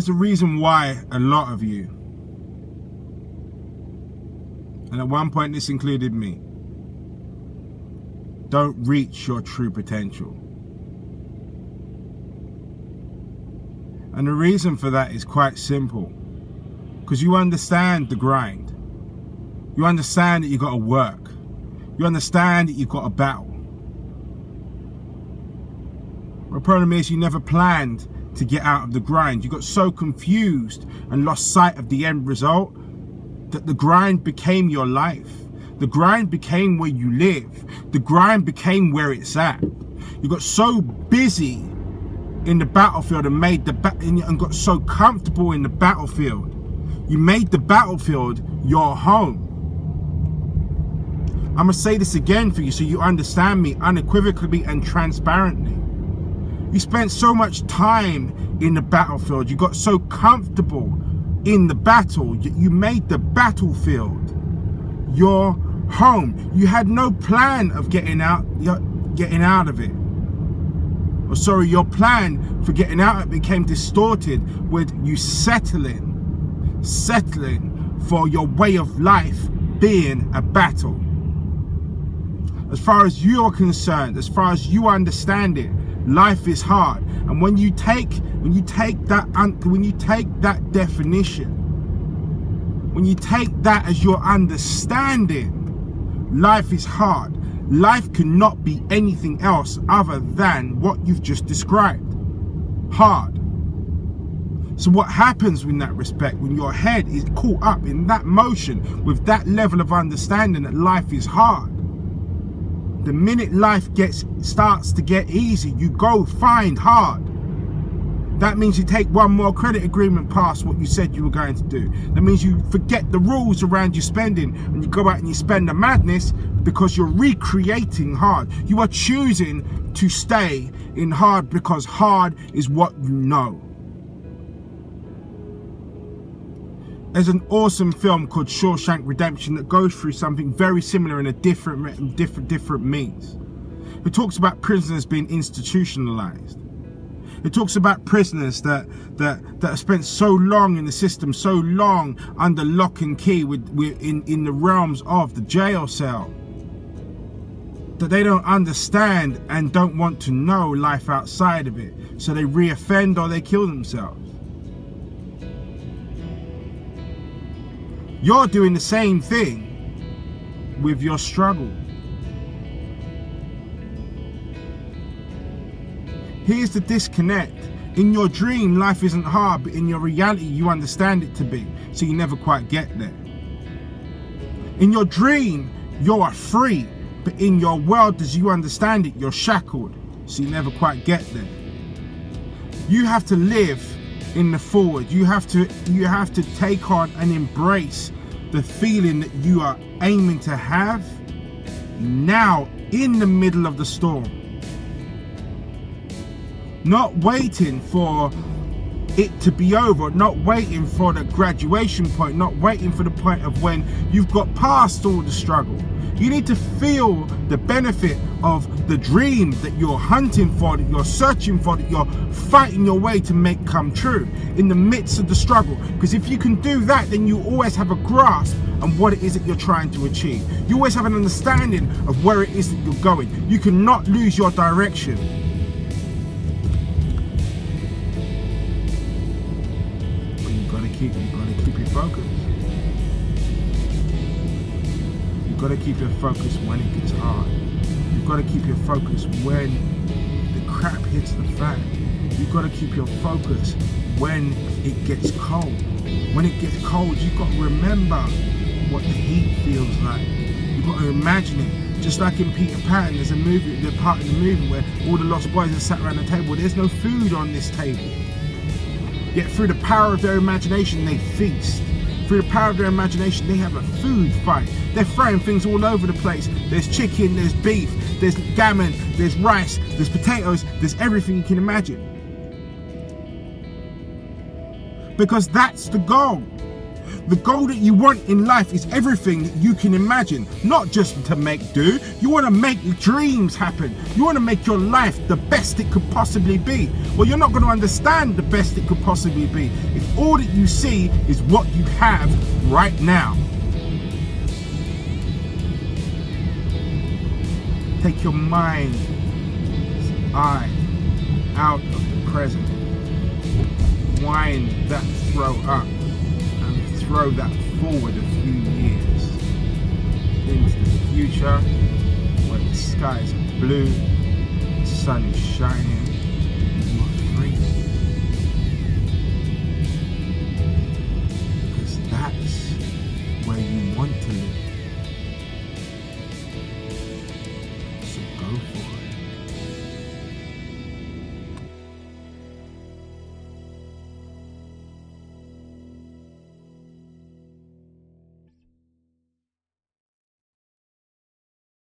There's a reason why a lot of you, and at one point this included me, don't reach your true potential. And the reason for that is quite simple. Because you understand the grind. You understand that you got to work. You understand that you've got to battle. The problem is you never planned to get out of the grind. You got so confused and lost sight of the end result that the grind became your life. The grind became where you live. The grind became where it's at. You got so busy in the battlefield and and got so comfortable in the battlefield. You made the battlefield your home. I'm gonna say this again for you so you understand me unequivocally and transparently. You spent so much time in the battlefield. You got so comfortable in the battle. You made the battlefield your home. You had no plan of getting out of it. Or sorry, your plan for getting out of it became distorted with you settling for your way of life being a battle. As far as you are concerned, as far as you understand it, life is hard. And when you take that definition, when you take that as your understanding, life is hard. Life cannot be anything else other than what you've just described. Hard. So what happens in that respect, when your head is caught up in that motion with that level of understanding that life is hard, the minute life starts to get easy, you go find hard. That means you take one more credit agreement past what you said you were going to do. That means you forget the rules around your spending and you go out and you spend the madness because you're recreating hard. You are choosing to stay in hard because hard is what you know. There's an awesome film called Shawshank Redemption that goes through something very similar in a different means. It talks about prisoners being institutionalized. It talks about prisoners that have spent so long in the system, so long under lock and key in the realms of the jail cell, that they don't understand and don't want to know life outside of it. So they reoffend or they kill themselves. You're doing the same thing with your struggle. Here's the disconnect. In your dream, life isn't hard, but in your reality, you understand it to be, so you never quite get there. In your dream, you are free, but in your world, as you understand it, you're shackled, so you never quite get there. You have to live in the forward. You have to take on and embrace the feeling that you are aiming to have now in the middle of the storm. Not waiting for it to be over, not waiting for the graduation point, not waiting for the point of when you've got past all the struggle. You need to feel the benefit of the dream that you're hunting for, that you're searching for, that you're fighting your way to make come true in the midst of the struggle. Because if you can do that, then you always have a grasp on what it is that you're trying to achieve. You always have an understanding of where it is that you're going. You cannot lose your direction. But you've got to keep your focus. You've got to keep your focus when it gets hard. You've got to keep your focus when the crap hits the fan. You've got to keep your focus when it gets cold. When it gets cold, you've got to remember what the heat feels like. You've got to imagine it. Just like in Peter Pan, there's the part in the movie where all the lost boys are sat around the table. There's no food on this table. Yet through the power of their imagination, they feast. Through the power of their imagination, they have a food fight. They're throwing things all over the place. There's chicken, there's beef, there's gammon, there's rice, there's potatoes, there's everything you can imagine. Because that's the goal. The goal that you want in life is everything that you can imagine, not just to make do. You want to make your dreams happen. You want to make your life the best it could possibly be. Well, you're not going to understand the best it could possibly be if all that you see is what you have right now. Take your mind's eye out of the present. Wind that throw up and throw that forward a few years into the future where the skies are blue, the sun is shining, and you are free. Because that's where you want to live.